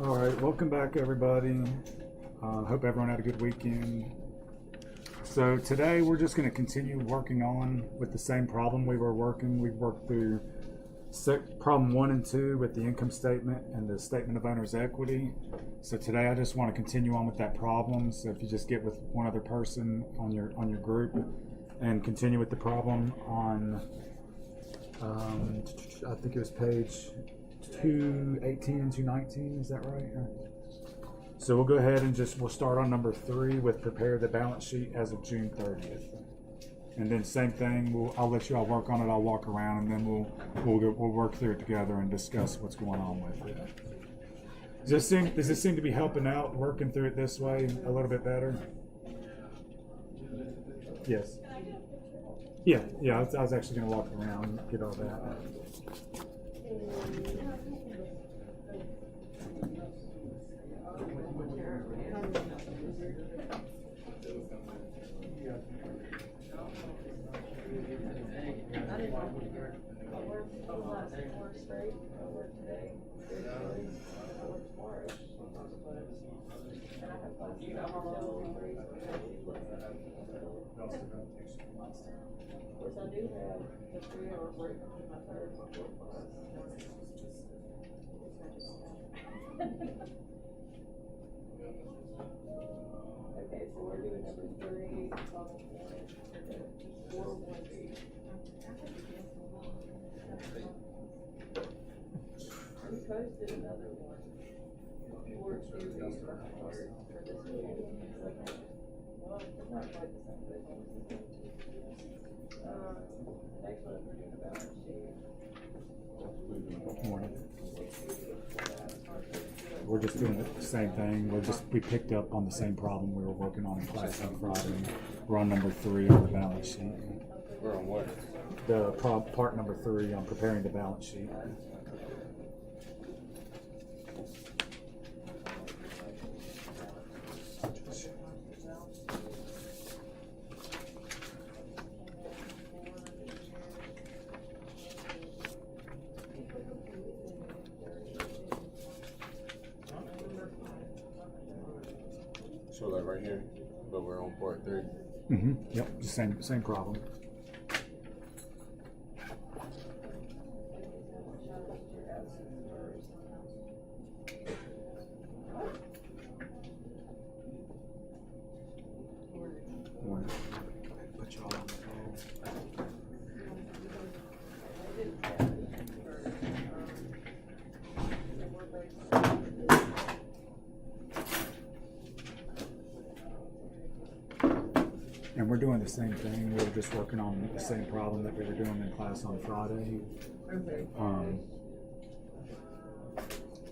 All right, welcome back, everybody. Hope everyone had a good weekend. So today we're just going to continue working on with the same problem we were working. We've worked through problem 1 and 2 with the income statement and the statement of owner's equity. So today I just want to continue on with that problem. So if you just get with one other person on your group and continue with the problem on, I think it was page 218 and 219, is that right? So we'll go ahead and we'll start on number 3 with prepare the balance sheet as of June 30th. And then same thing, I'll let you all work on it, I'll walk around, and then we'll work through it together and discuss what's going on with it. Does this seem to be helping out, working through it this way a little bit better? Yes. Yeah, I was actually going to walk around and get all that. I do have the 3-hour break between my third and my fourth class. Okay, so we're doing number 3, column 1, 4-1B. We posted another one for 2B for this week. Well, it's not quite the same, but it's almost the same. Next one, we're doing a balance sheet. Morning. We're just doing the same thing. We picked up on the same problem we were working on in class on Friday. We're on number 3 on the balance sheet. We're on what? The part number 3 on preparing the balance sheet. So like right here, but we're on part 3. Mm-hmm. Yep, same problem. Put you all on the phone. And we're doing the same thing. We're just working on the same problem that we were doing in class on Friday. Okay.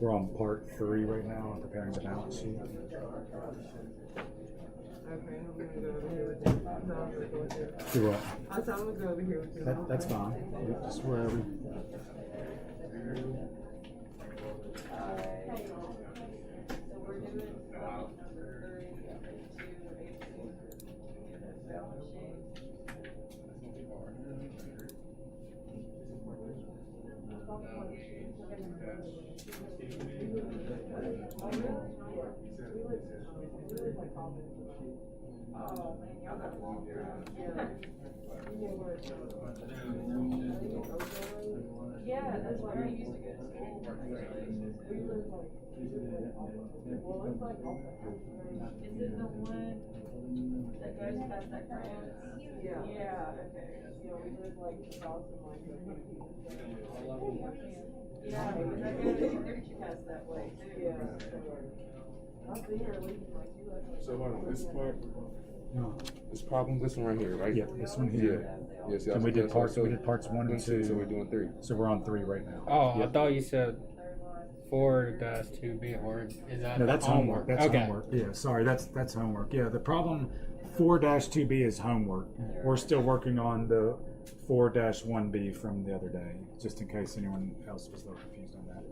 We're on part 3 right now on preparing the balance sheet. Okay, I'm gonna go over here with you. No, I'm gonna go with you. Do what? I said I'm gonna go over here with you. That's fine. Just wherever. Yeah, that's why I used to go to school. We live like, well, it's like, is it the one that goes past that grass? Yeah. Yeah, okay. Yeah, we live like across from like the yeah, because I go to Richie Pass that way too. Yeah. I'll see her leaving like 2 hours. So hold on, this part, No. this problem, this one right here, right? Yeah, this one here. Yeah. Yes, And we did parts 1 and 2. So we're doing 3. So we're on 3 right now. Oh, I Yep. thought you said 4-2B, or is that No, that's homework. That's okay. homework. Yeah, sorry, that's homework. Yeah, the problem 4-2B is homework. We're still working on the 4-1B from the other day, just in case anyone else was a little confused on that.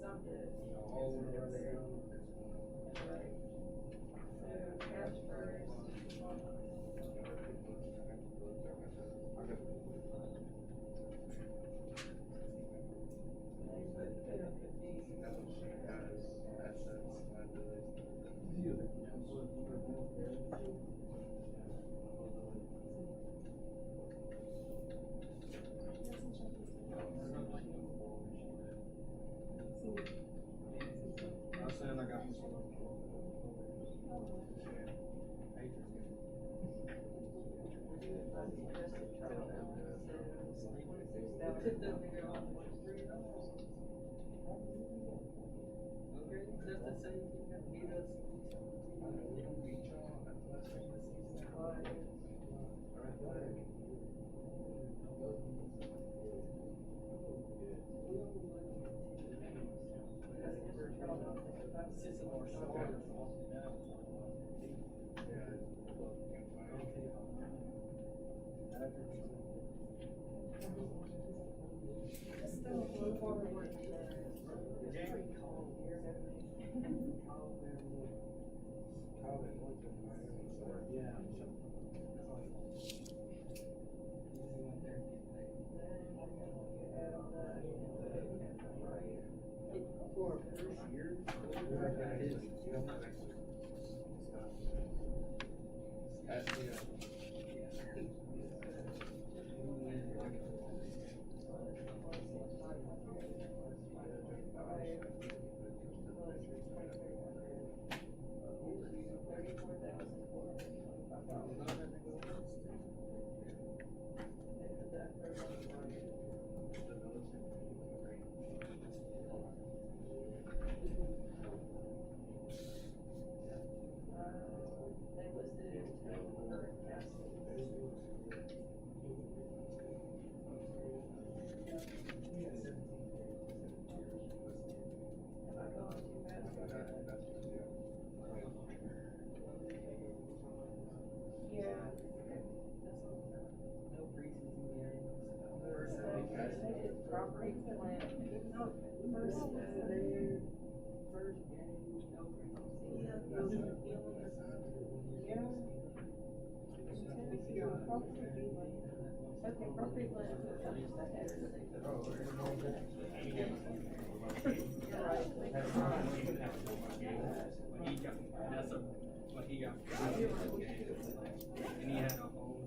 some found it. Right. So cash first. Property plant. Okay, property plant. You're right. What he got. And he had a whole.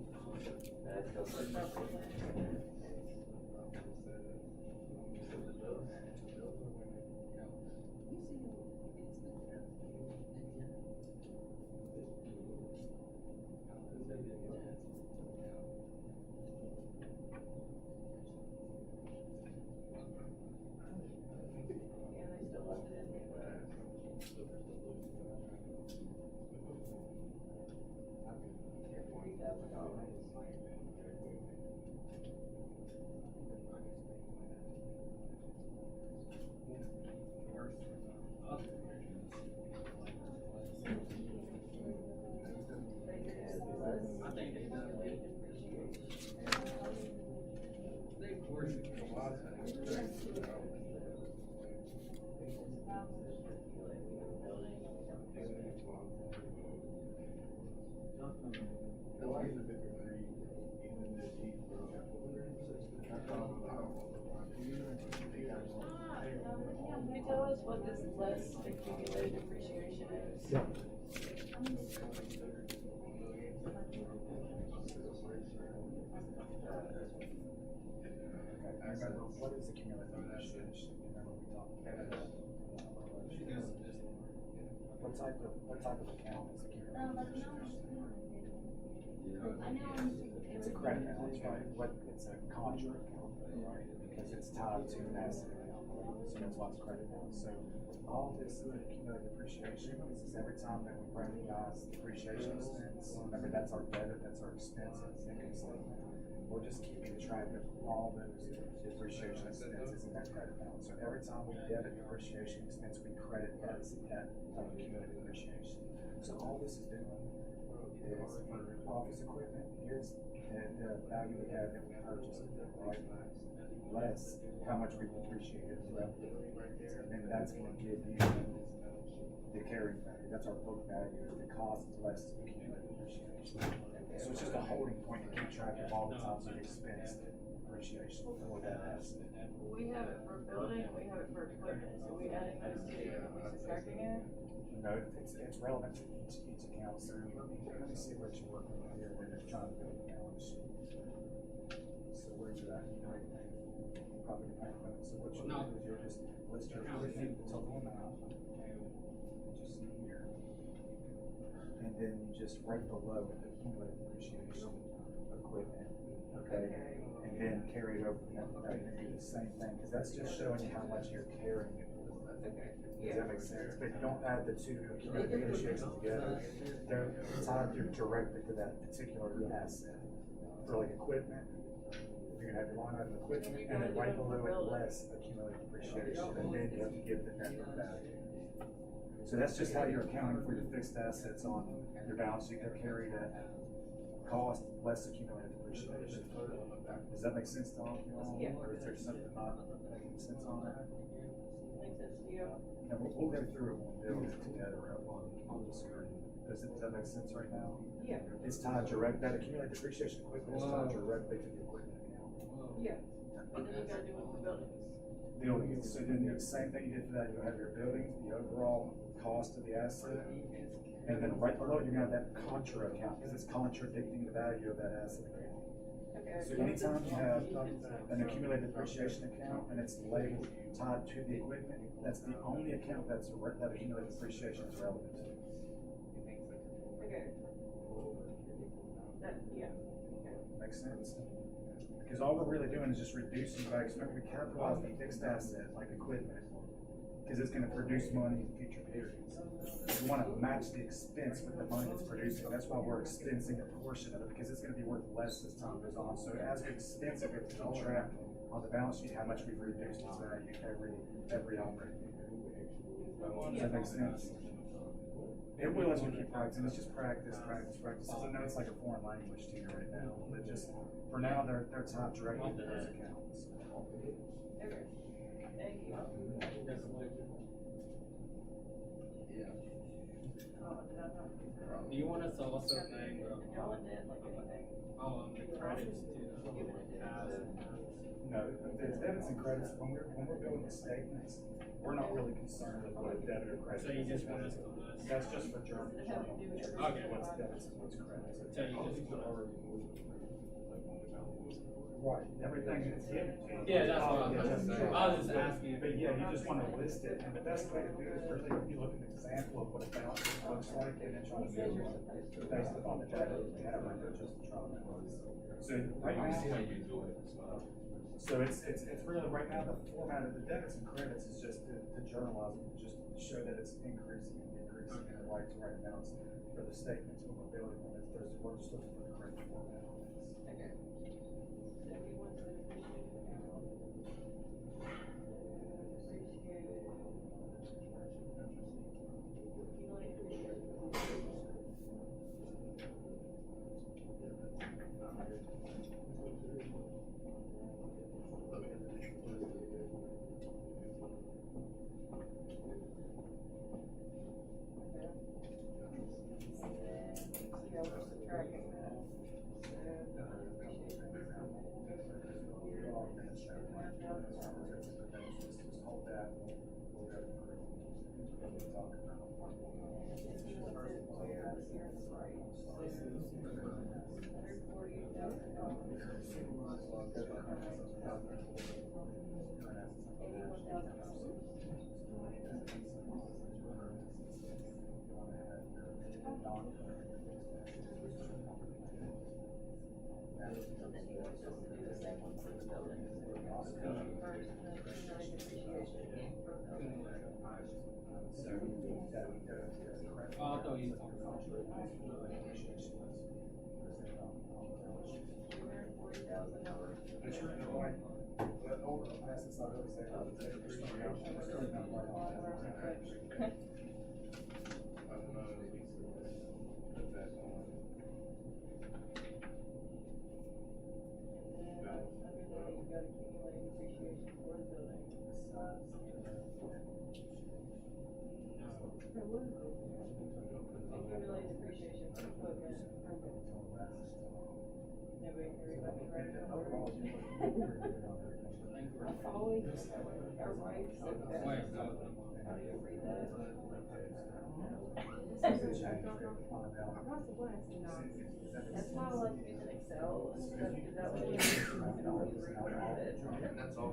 Can you tell us what this less accumulated depreciation is? Yeah. I remember, what is accumulated depreciation? Remember we talked about what type of account is accumulated depreciation? It's a credit balance, right? It's a contra account, right? Because it's tied to an asset account, right? So that's why it's credit balance. So all this accumulated depreciation is every time that we recognize depreciation expense, remember that's our debit, that's our expense, it's income statement. We're just keeping track of all those depreciation expenses in that credit balance. So every time we debit depreciation expense, we credit that accumulated depreciation. So all this is doing is for office equipment, here's the value we have that we purchased it, right? Less how much we depreciate it throughout the year. And then that's gonna give you the carrying value. That's our book value, the cost less accumulated depreciation. So it's just a holding point to keep track of all the times we expense depreciation for that asset. We have it for building, we have it for equipment, so we adding those two, are we subtracting it? No, it's relevant to each account, so let me see what you're working on here, when you're trying to build a balance sheet. So where's you at, property payment, so what you'll do is you'll just list your equipment, the total amount, just see here. And then you just right below it, accumulated depreciation, equipment, okay? And then carry it over, and then do the same thing, because that's just showing you how much you're carrying it. Does that make sense? But you don't add the two accumulated depreciation together. They're tied directly to that particular asset. For like equipment, you're gonna have your line item equipment, and then right below it, less accumulated depreciation, and then you have to give the net value. So that's just how you're accounting for your fixed assets on your balance sheet. They're carried at cost less accumulated depreciation. Does that make sense to all of you all? Yeah. Or is there something not making sense on that? Makes sense to you? And we'll go through it when we build it together up on the screen. Does that make sense right now? Yeah. It's tied direct, that accumulated depreciation equipment is tied directly to the equipment account. Yeah. And then we gotta do it for buildings. Buildings, so then the same thing you did for that, you'll have your buildings, the overall cost of the asset. And then right below, you're gonna have that contra account, because it's contradicting the value of that asset account. Okay. So anytime you have an accumulated depreciation account and it's labeled tied to the equipment, that's the only account that accumulated depreciation is relevant to. Okay. That, yeah. Okay. Makes sense? Because all we're really doing is just reducing value. Remember, we capitalize the fixed asset like equipment, because it's gonna produce money in future periods. We wanna match the expense with the money it's producing. That's why we're expensing a portion of it, because it's gonna be worth less as time goes on. So as we expense it, we have to keep track on the balance sheet how much we've reduced its value every operating year. Does that make sense? It will as we keep practicing. It's just practice. I know it's like a foreign language to you right now, but just for now, they're tied directly to those accounts. Okay. Thank you. Oh, did I not do that? Do you want us to also name, Y'all did like anything? the credits to No, the debits and credits, when we're building the statements, we're not really concerned with what a debit or credit is. So you just want us to list? That's just for journal. Okay. What's debits and what's credits. So you just Right, everything that's given. Yeah, that's what I was Yeah, saying. I was just asking. But yeah, you just wanna list it, and the best way to do it is really if you look at an example of what a balance sheet looks like, and then try to build it based upon the data that we have, right there, just to try to. So right now. So it's really, right now, the format of the debits and credits is just to journalize it, just to show that it's increasing and decreasing, and right to write amounts for the statements when we're building them. We're just looking for the correct format on this. Okay. Then we want to appreciate it now. Appreciate it. Yeah, we're subtracting that. Hold that. We'll go through. Talk Oh, I thought you were talking about. But you're in the right, but over the past, it's not really saying, we're starting out right on. got accumulated depreciation for the building. There was accumulated depreciation for equipment. Nobody can read about me right now. I always, our right so fast. How do you read that? That's why I like using Excel and stuff, because that way you can always read what I did. That's all.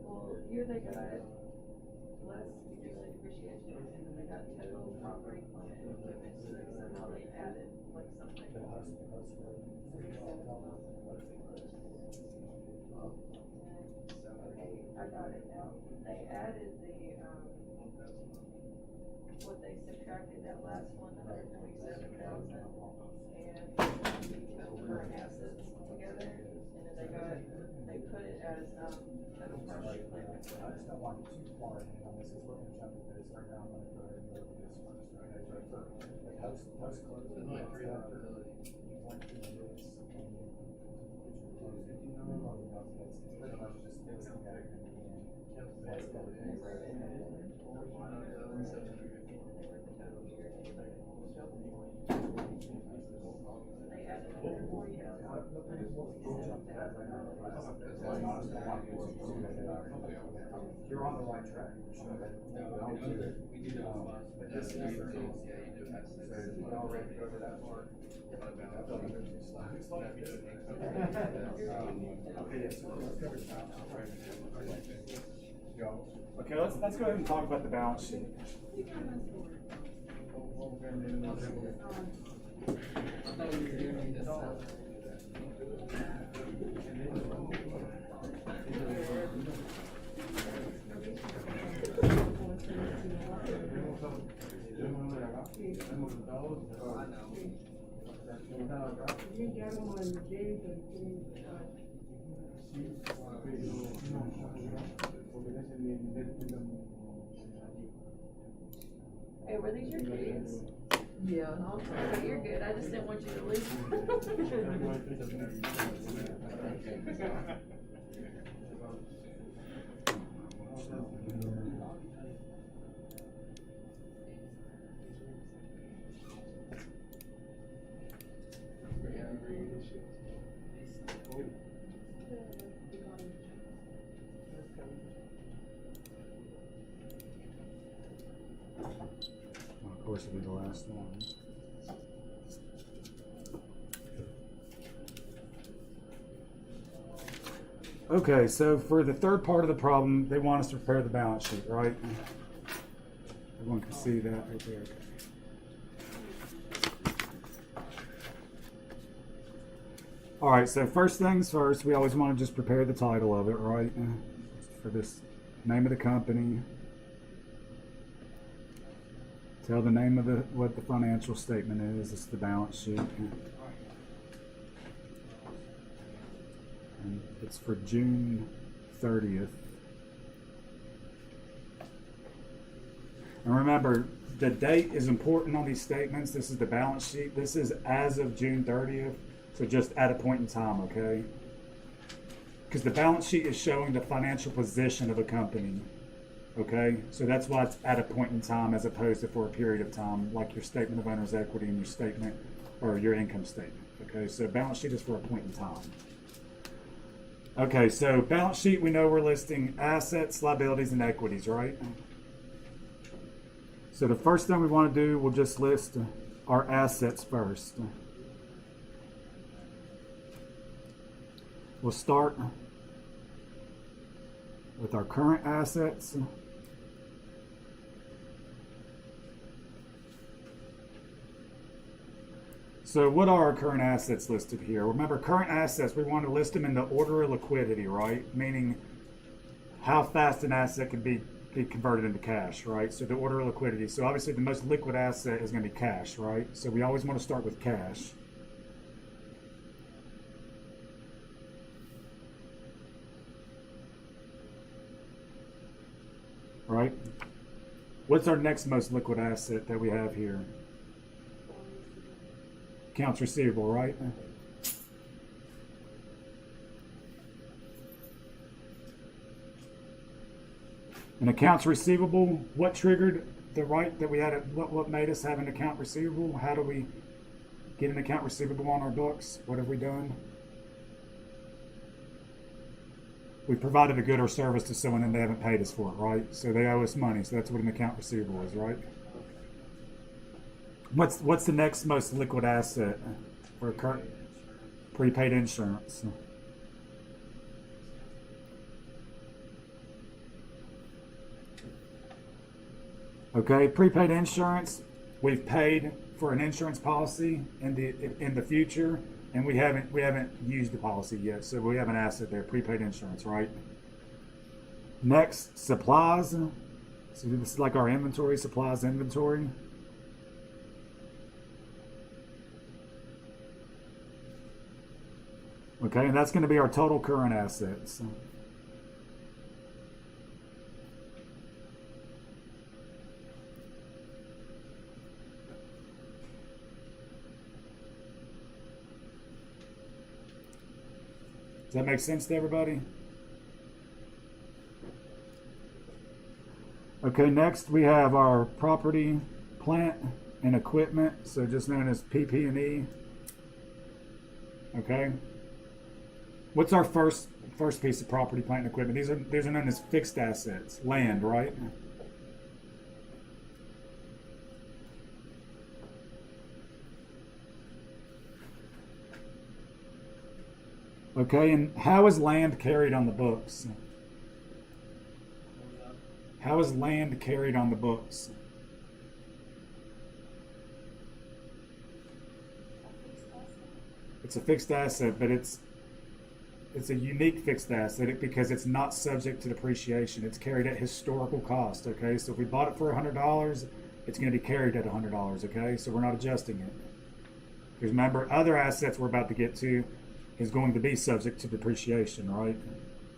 Well, here they got less accumulated depreciation, and then they got total property, plant, and equipment, so somehow they added like something. Okay, I got it now. They added the, what they subtracted that last one, $147,000, and the total current assets together, and then they put it as, total property, plant, and I just don't want too far ahead on this, because we're gonna jump into this right now, I'm gonna go ahead and go to this first, okay? The house closing. You went through this, and it's pretty much just this together. That's got it. they added You're on the right track. We do know. But this is, so we already go over that part. Okay, yes. Okay, let's go ahead and talk about the balance sheet. Hey, were these your kids? Yeah. Okay, you're good, I just didn't want you to leave. Of course, it'll be the last one. Okay, so for the third part of the problem, they want us to prepare the balance sheet, right? Everyone can see that right there. All right, so first things first, we always want to just prepare the title of it, right? For this name of the company. Tell the name of what the financial statement is. It's the balance sheet. And it's for June 30th. And remember, the date is important on these statements. This is the balance sheet. This is as of June 30th. So just at a point in time, okay? Because the balance sheet is showing the financial position of a company. Okay, so that's why it's at a point in time as opposed to for a period of time, like your statement of owner's equity and your statement or your income statement. Okay, so balance sheet is for a point in time. Okay, so balance sheet, we know we're listing assets, liabilities, and equities, right? So the first thing we want to do, we'll just list our assets first. We'll start with our current assets. So what are our current assets listed here? Remember, current assets, we want to list them in the order of liquidity, right? Meaning how fast an asset can be converted into cash, right? So the order of liquidity. So obviously the most liquid asset is going to be cash, right? So we always want to start with cash. Right? What's our next most liquid asset that we have here? Accounts receivable, right? An accounts receivable, what triggered the right that we had? What made us have an account receivable? How do we get an account receivable on our books? What have we done? We provided a good or service to someone and they haven't paid us for it, right? So they owe us money. So that's what an account receivable is, right? What's the next most liquid asset for current? Prepaid insurance. Okay, prepaid insurance. We've paid for an insurance policy in the future, and we haven't used the policy yet, so we have an asset there. Prepaid insurance, right? Next, supplies. So this is like our inventory, supplies inventory. Okay, and that's going to be our total current assets. Does that make sense to everybody? Okay, next we have our property, plant, and equipment, so just known as PP&E. Okay. What's our first piece of property, plant, and equipment? These are known as fixed assets, land, right? Okay, and how is land carried on the books? How is land carried on the books? It's a fixed asset, but it's a unique fixed asset because it's not subject to depreciation. It's carried at historical cost, okay? So if we bought it for $100, it's going to be carried at $100, okay? So we're not adjusting it. Because remember, other assets we're about to get to is going to be subject to depreciation, right?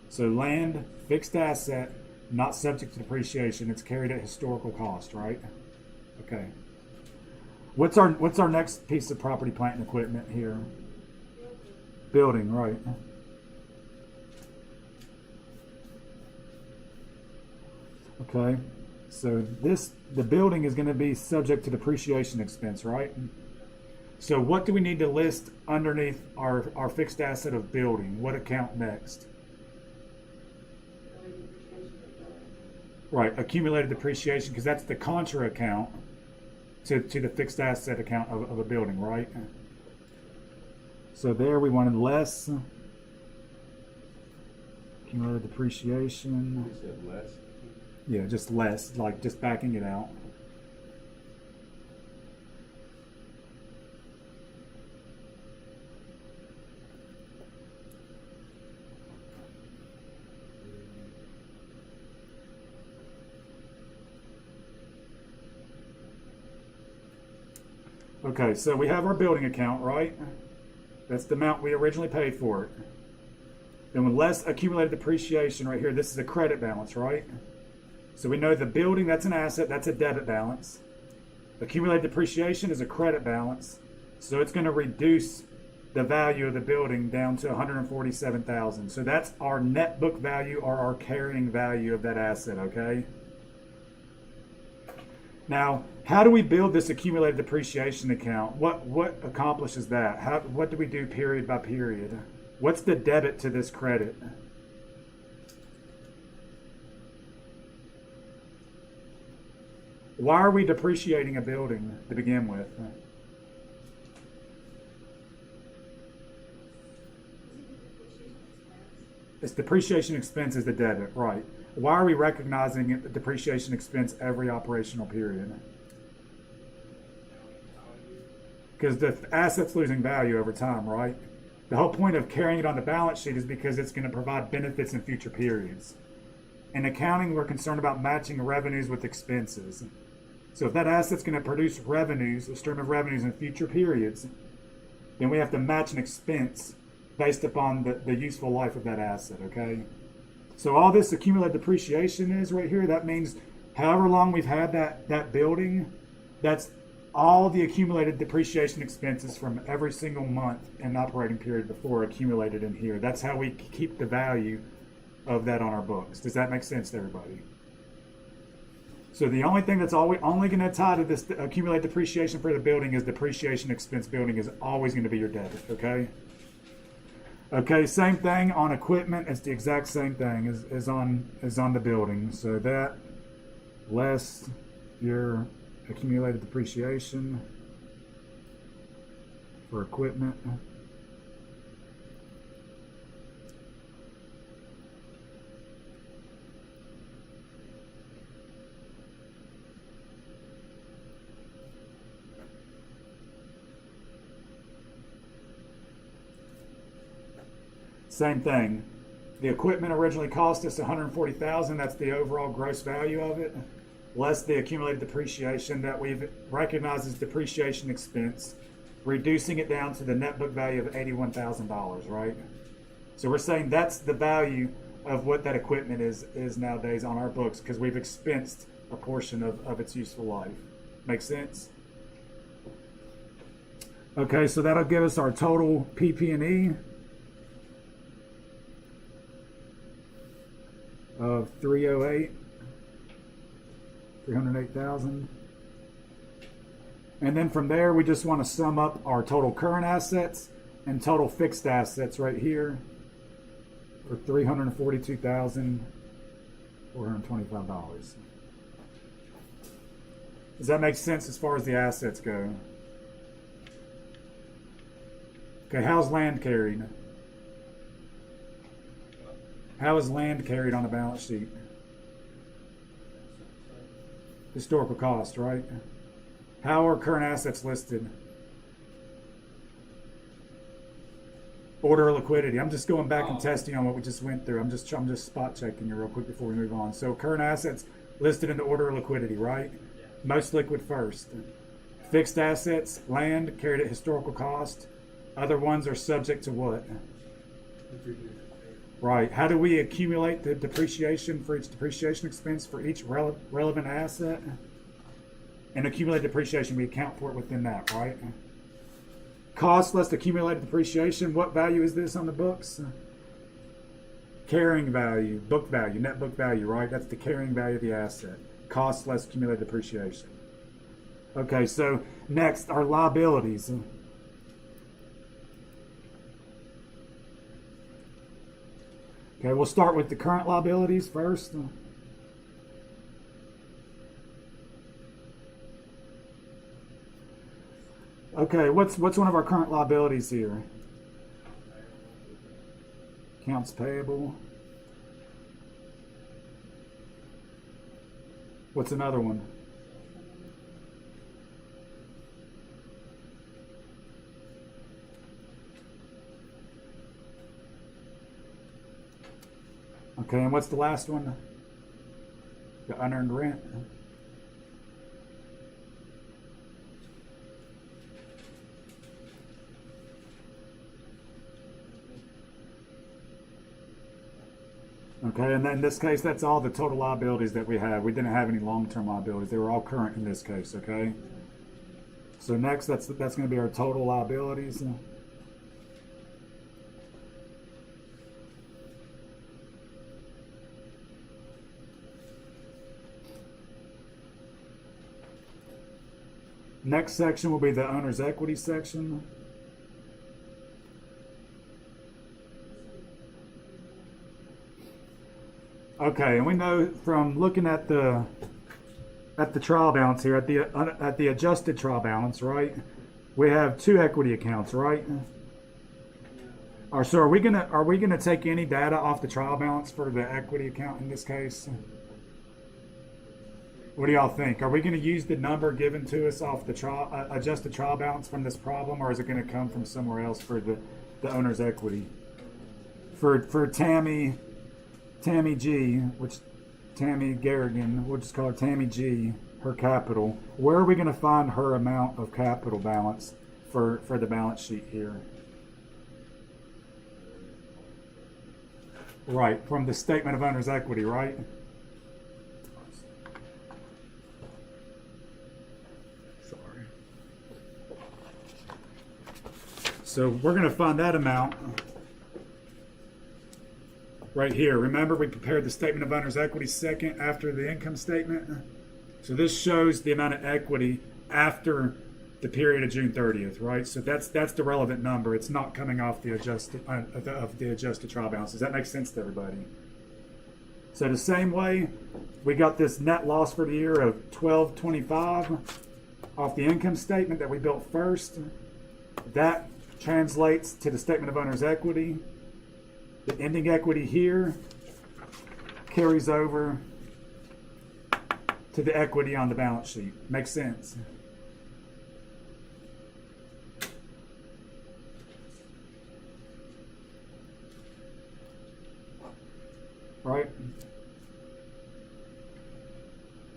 So land, fixed asset, not subject to depreciation. It's carried at historical cost, right? Okay. What's our next piece of property, plant, and equipment here? Building, right? Okay. So the building is going to be subject to depreciation expense, right? So what do we need to list underneath our fixed asset of building? What account next? Right, accumulated depreciation, because that's the contra account to the fixed asset account of a building, right? So there we wanted less accumulated depreciation. You said less? Yeah, just less, like just backing it out. Okay, so we have our building account, right? That's the amount we originally paid for it. Then with less accumulated depreciation right here, this is a credit balance, right? So we know the building, that's an asset, that's a debit balance. Accumulated depreciation is a credit balance. So it's going to reduce the value of the building down to $147,000. So that's our net book value or our carrying value of that asset, okay? Now, how do we build this accumulated depreciation account? What accomplishes that? What do we do period by period? What's the debit to this credit? Why are we depreciating a building to begin with? It's depreciation expense is the debit, right? Why are we recognizing it, the depreciation expense every operational period? Because the asset's losing value over time, right? The whole point of carrying it on the balance sheet is because it's going to provide benefits in future periods. In accounting, we're concerned about matching revenues with expenses. So if that asset's going to produce revenues, a stream of revenues in future periods, then we have to match an expense based upon the useful life of that asset, okay? So all this accumulated depreciation is right here, that means however long we've had that building, that's all the accumulated depreciation expenses from every single month in operating period before accumulated in here. That's how we keep the value of that on our books. Does that make sense to everybody? So the only thing that's only going to tie to this accumulated depreciation for the building is depreciation expense. Building is always going to be your debit, okay? Okay, same thing on equipment. It's the exact same thing as on the building. So that less your accumulated depreciation for equipment. Same thing. The equipment originally cost us $140,000. That's the overall gross value of it, less the accumulated depreciation that we've recognized as depreciation expense, reducing it down to the net book value of $81,000, right? So we're saying that's the value of what that equipment is nowadays on our books because we've expensed a portion of its useful life. Make sense? Okay, so that'll give us our total PP&E of 308,000. And then from there, we just want to sum up our total current assets and total fixed assets right here for $342,425. Does that make sense as far as the assets go? Okay, how's land carried? How is land carried on a balance sheet? Historical cost, right? How are current assets listed? Order of liquidity. I'm just going back and testing on what we just went through. I'm just spot checking you real quick before we move on. So current assets listed in the order of liquidity, right? Most liquid first. Fixed assets, land carried at historical cost. Other ones are subject to what? Right. How do we accumulate the depreciation for each depreciation expense for each relevant asset? And accumulated depreciation, we account for it within that, right? Cost less accumulated depreciation. What value is this on the books? Carrying value, book value, net book value, right? That's the carrying value of the asset. Cost less accumulated depreciation. Okay, so next, our liabilities. Okay, we'll start with the current liabilities first. Okay, what's one of our current liabilities here? Accounts payable. What's another one? Okay, and what's the last one? The unearned rent. Okay, and then in this case, that's all the total liabilities that we have. We didn't have any long-term liabilities. They were all current in this case, okay? So next, that's going to be our total liabilities. Next section will be the owner's equity section. Okay, and we know from looking at the trial balance here, at the adjusted trial balance, right? We have two equity accounts, right? Or so are we gonna take any data off the trial balance for the equity account in this case? What do y'all think? Are we going to use the number given to us off the trial, adjusted trial balance from this problem, or is it going to come from somewhere else for the owner's equity? For Tammy G, which Tammy Garrigan, we'll just call her Tammy G, her capital. Where are we going to find her amount of capital balance for the balance sheet here? Right, from the statement of owner's equity, right? So we're going to find that amount right here. Remember, we prepared the statement of owner's equity second after the income statement. So this shows the amount of equity after the period of June 30th, right? So that's the relevant number. It's not coming off the adjusted trial balance. Does that make sense to everybody? So the same way, we got this net loss for the year of $12.25 off the income statement that we built first. That translates to the statement of owner's equity. The ending equity here carries over to the equity on the balance sheet. Makes sense? Right?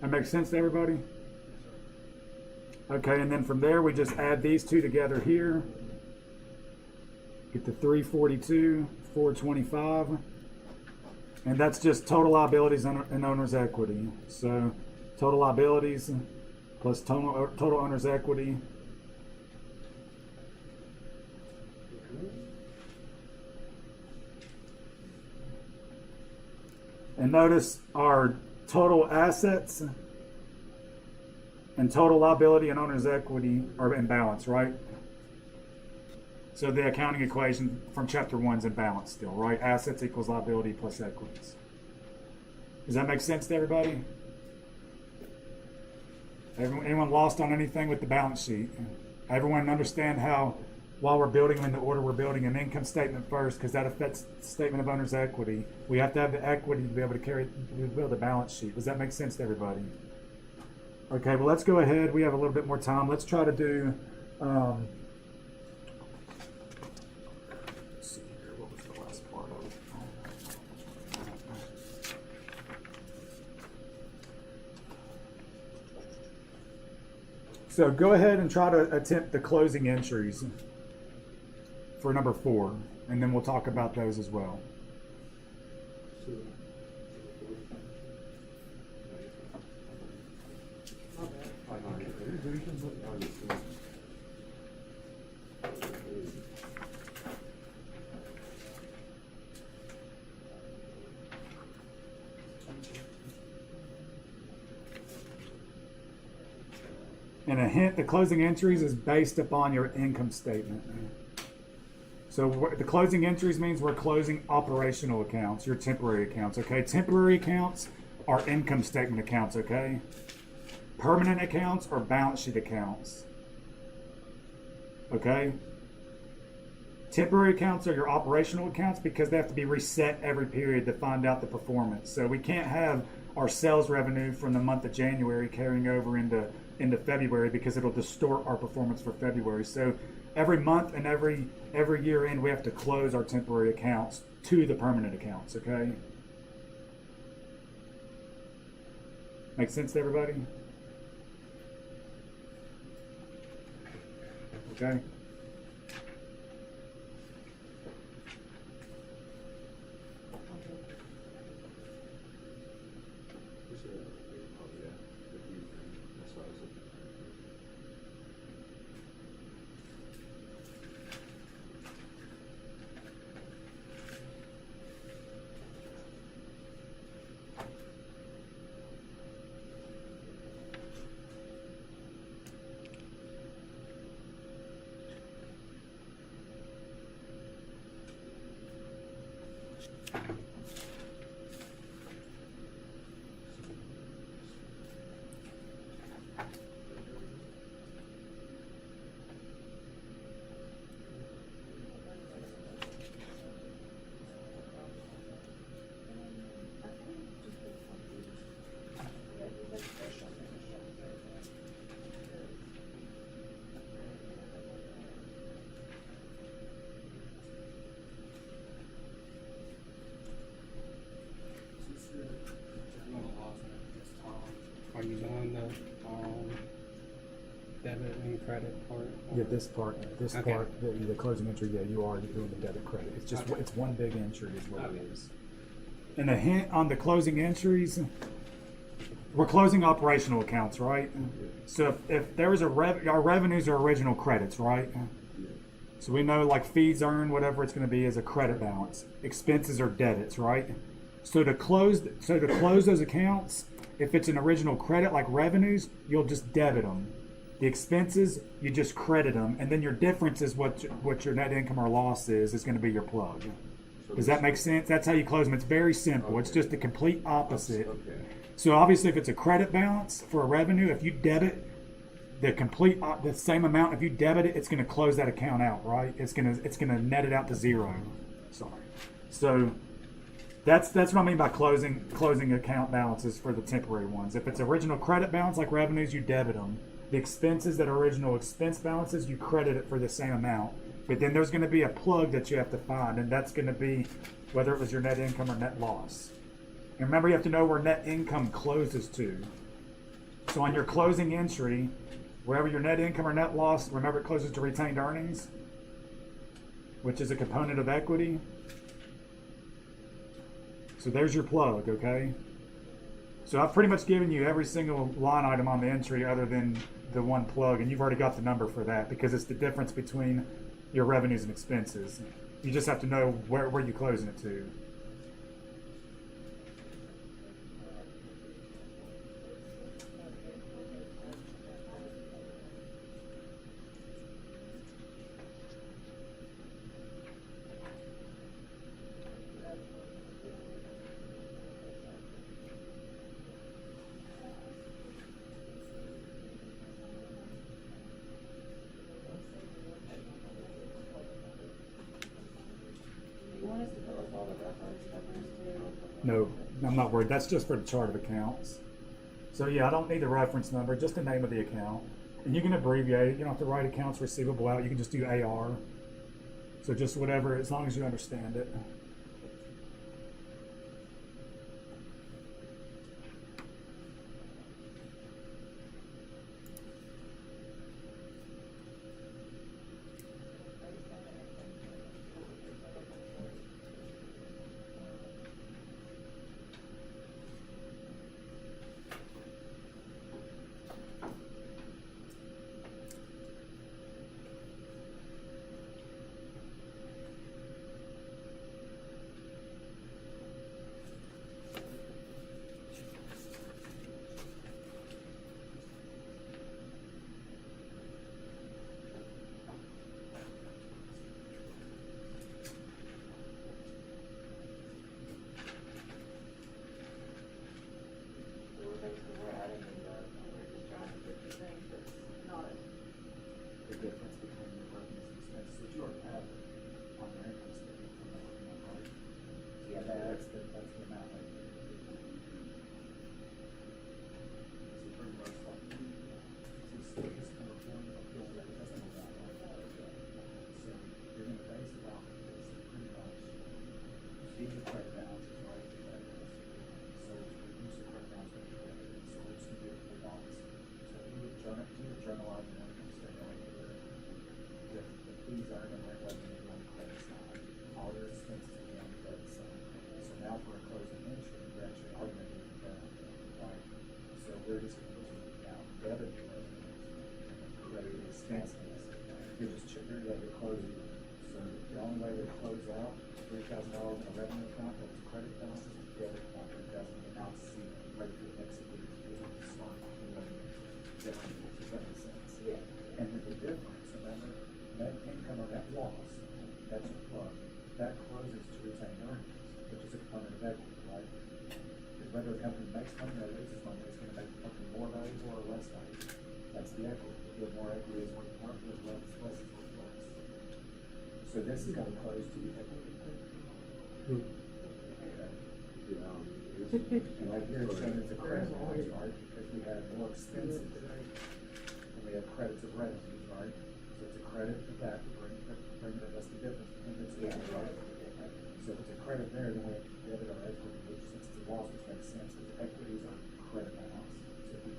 That makes sense to everybody? Okay, and then from there we just add these two together here. Get the 342, 425, and that's just total liabilities and owner's equity. So total liabilities plus total owner's equity. And notice our total assets and total liability and owner's equity are in balance, right? So the accounting equation from chapter 1 is in balance still, right? Assets equals liability plus equities. Does that make sense to everybody? Anyone lost on anything with the balance sheet? Everyone understand how, while we're building them in the order we're building an income statement first, because that affects the statement of owner's equity. We have to have the equity to be able to build the balance sheet. Does that make sense to everybody? Okay, well, let's go ahead. We have a little bit more time. Let's try to do... let's see here. What was the last part of it? So go ahead and try to attempt the closing entries for number 4, and then we'll talk about those as well. And a hint, the closing entries is based upon your income statement. So the closing entries means we're closing operational accounts, your temporary accounts, okay? Temporary accounts are income statement accounts, okay? Permanent accounts are balance sheet accounts, okay? Temporary accounts are your operational accounts because they have to be reset every period to find out the performance. So we can't have our sales revenue from the month of January carrying over into February because it'll distort our performance for February. So every month and every year end, we have to close our temporary accounts to the permanent accounts, okay? Make sense to everybody? Okay. Are you doing the debit and credit part? Yeah, this part, Okay. the closing entry, yeah, you are doing the debit credit. It's just, Okay. it's one big entry is what Okay. it is. And a hint on the closing entries, we're closing operational accounts, right? So if there is our revenues are original credits, right? So we know like fees earned, whatever it's going to be, is a credit balance. Expenses are debits, right? So to close those accounts, if it's an original credit like revenues, you'll just debit them. The expenses, you just credit them, and then your difference is what your net income or loss is going to be your plug. Does that make sense? That's how you close them. It's very simple. It's Okay. just the complete opposite. Okay. So obviously, if it's a credit balance for a revenue, if you debit the same amount, if you debit it, it's going to close that account out, right? It's going to net it out to zero. Sorry. So that's what I mean by closing account balances for the temporary ones. If it's original credit balance like revenues, you debit them. The expenses that are original expense balances, you credit it for the same amount. But then there's going to be a plug that you have to find, and that's going to be whether it was your net income or net loss. And remember, you have to know where net income closes to. So on your closing entry, wherever your net income or net loss, remember it closes to retained earnings, which is a component of equity. So there's your plug, okay? So I've pretty much given you every single line item on the entry other than the one plug, and you've already got the number for that because it's the difference between your revenues and expenses. You just have to know where you're closing it to. Do you want us to fill up all the reference numbers too? No, I'm not worried. That's just for the chart of accounts. So yeah, I don't need the reference number, just the name of the account. And you can abbreviate it. You don't have to write accounts receivable out. You can just do AR. So just whatever, as long as you understand it. So we're basically, we're adding these up and we're just trying to get the thing that's not a. The difference between your revenues and expenses, which you already have on your income statement from the working on, right? Yeah, that's the amount right there. So pretty much like, so this number four, that's number one, right? So you're gonna base it off of this, pretty much, these are credit balances, right? So reduce the credit balance with the credit, so we're just gonna do it for bonds. So you would journalize your income statement right here. The fees are going to revenue on the credit side. All your expenses will be on the credit side. So now for a closing entry, you actually are going to do that, right? So we're just going to now debit your revenues and credit your expenses. You're just you're closing. So the only way to close out $3,000 in a revenue account that's a credit balance is debit account $3,000 and now see right for the next week. Start does that make sense? Yeah. And then the difference, remember, net income or net loss, that's your plug. That closes to retained earnings, which is a component of equity, right? Because whether a company makes money or loses money, it's going to make the company more valuable or less valuable. That's the equity. The more equity is worth more, the less is worth less. So this is going to close to the equity. Okay. And like here, it's showing it's a credit balance, right? Because we have more expenses. And we have credits of revenues, right? So it's a credit to that, that's the difference between the two, right? So if it's a credit there, then we have to debit our equity, which since it's a loss, which makes sense, because equities are credit balance. So if we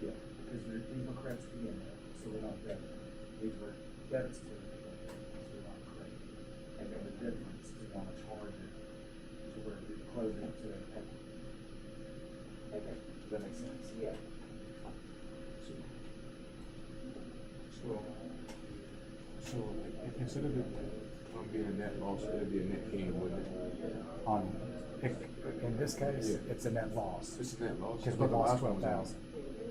Yeah. Because these were credits to begin with, so we're not debit. These were debits to begin with, so we're not credit. And then the difference is we want to charge it to where we close it to equity. Okay, Does that make sense? yeah. So instead of it being a net loss, it'd be a net gain, wouldn't it? In this case, Yeah. it's a net loss. It's a net loss. Because we But the lost last one was a- 12,000.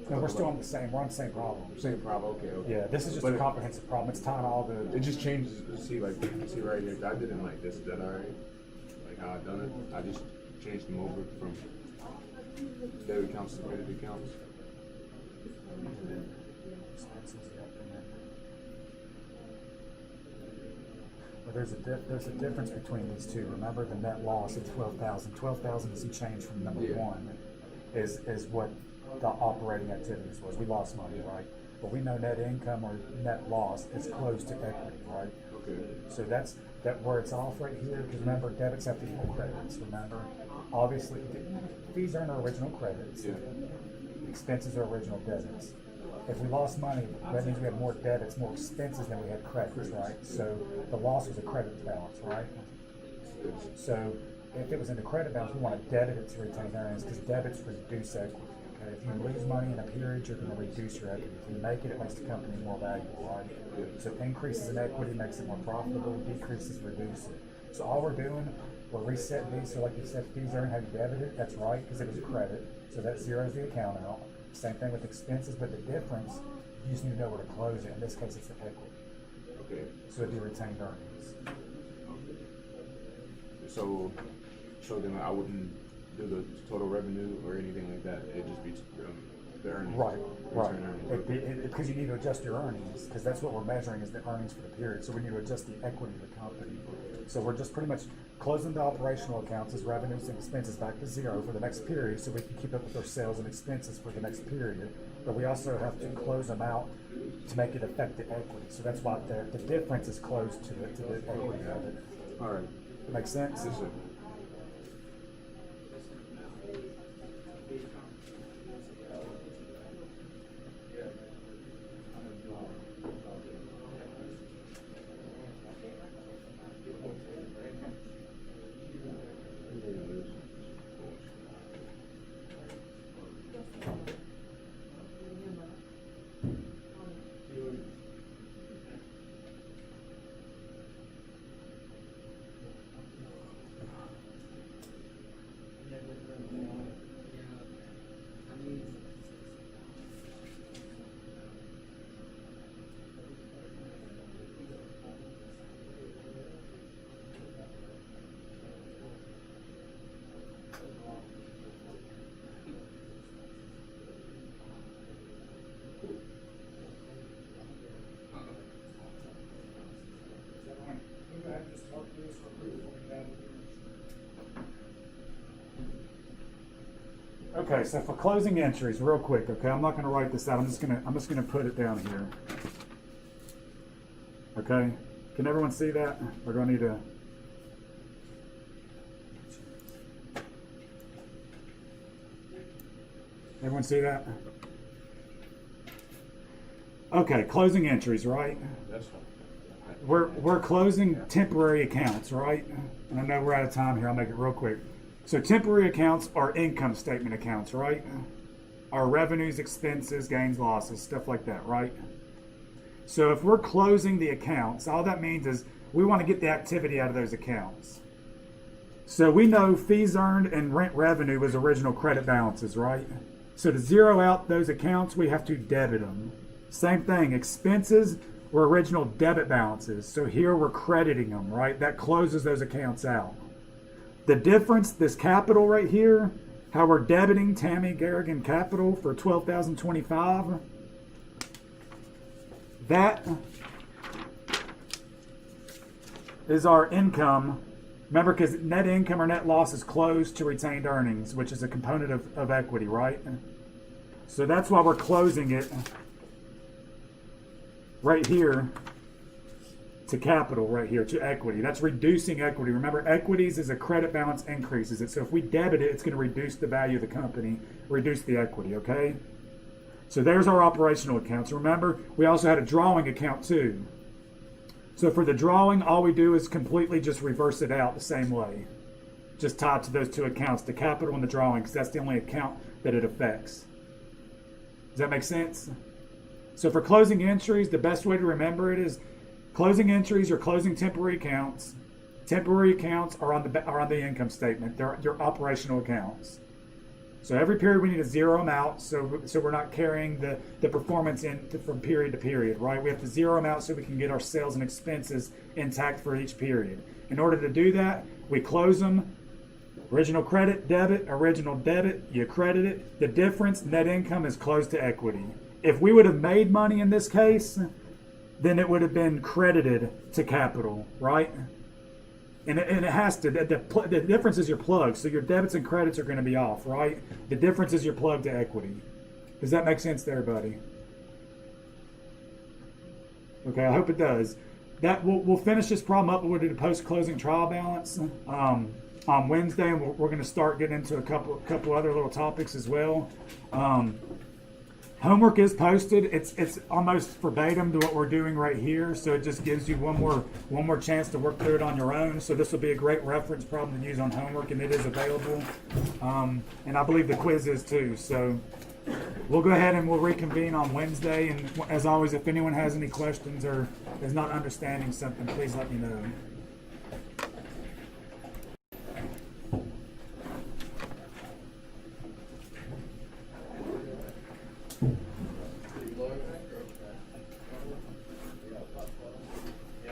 No, we're still on the same, we're on the same problem. Same problem, okay. Yeah, this is just But a comprehensive problem. It's tying all the, It just changes, see right here, I didn't like this, is that alright? Like how I done it, I just changed them over from debit accounts to credit accounts. well, there's a difference between these two. Remember the net loss of 12,000. 12,000 isn't changed from number Yeah. one, is what the operating activities was. We lost money, right? But we know net income or net loss is close to equity, right? Okay. So that's where it's off right here, because remember, debits have to equal credits, remember? Obviously, fees aren't our original credits. Yeah. Expenses are original debits. If we lost money, that means we had more debits, more expenses than we had credits, right? So the loss was a credit balance, right? So if it was in the credit balance, we want to debit it to retain earnings, because debits reduce equity. Okay? If you lose money in a period, you're going to reduce your equity. If you make it, it makes the company more valuable, right? So increases in equity makes it more profitable, decreases reduce it. So all we're doing, we're resetting these. So like you said, fees earned, how you debit it, that's right, because it was a credit. So that zeroes the account out. Same thing with expenses, but the difference, you just need to know where to close it. In this case, it's the equity. Okay. So it'd be retained earnings. So then I wouldn't do the total revenue or anything like that. It'd just be the earnings. Right, right. Return earnings. Because you need to adjust your earnings, because that's what we're measuring is the earnings for the period. So we need to adjust the equity of the company. So we're just pretty much closing the operational accounts as revenues and expenses back to zero for the next period, so we can keep up with our sales and expenses for the next period. But we also have to close them out to make it affect the equity. So that's why the difference is closed to the equity of it. All right. Make sense? Yes, sir. Okay, so for closing entries, real quick, okay, I'm not going to write this out. I'm just gonna put it down here. Okay, can everyone see that? Or do I need to? Everyone see that? Okay, closing entries, right? That's fine. We're closing temporary accounts, right? And I know we're out of time here. I'll make it real quick. So temporary accounts are income statement accounts, right? Our revenues, expenses, gains, losses, stuff like that, right? So if we're closing the accounts, all that means is we want to get the activity out of those accounts. So we know fees earned and rent revenue was original credit balances, right? So to zero out those accounts, we have to debit them. Same thing, expenses were original debit balances. So here we're crediting them, right? That closes those accounts out. The difference, this capital right here, how we're debiting Tammy Garrigan Capital for $12,025, that is our income. Remember, because net income or net loss is closed to retained earnings, which is a component of equity, right? So that's why we're closing it right here to capital right here, to equity. That's reducing equity. Remember, equities is a credit balance increases it. So if we debit it, it's going to reduce the value of the company, reduce the equity, okay? So there's our operational accounts. Remember, we also had a drawing account too. So for the drawing, all we do is completely just reverse it out the same way. Just tied to those two accounts, the capital and the drawing, because that's the only account that it affects. Does that make sense? So for closing entries, the best way to remember it is closing entries are closing temporary accounts. Temporary accounts are on the income statement. They're your operational accounts. So every period we need to zero them out, so we're not carrying the performance from period to period, right? We have to zero them out so we can get our sales and expenses intact for each period. In order to do that, we close them. Original credit, debit, original debit, you credit it. The difference, net income, is closed to equity. If we would have made money in this case, then it would have been credited to capital, right? And it has to. The difference is your plug. So your debits and credits are going to be off, right? The difference is your plug to equity. Does that make sense to everybody? Okay, I hope it does. We'll finish this problem up. We'll do the post-closing trial balance on Wednesday, and we're going to start getting into a couple other little topics as well. Homework is posted. It's almost verbatim to what we're doing right here, so it just gives you one more chance to work through it on your own. So this will be a great reference problem to use on homework, and it is available. And I believe the quiz is too. So we'll go ahead and we'll reconvene on Wednesday. And as always, if anyone has any questions or is not understanding something, please let me know.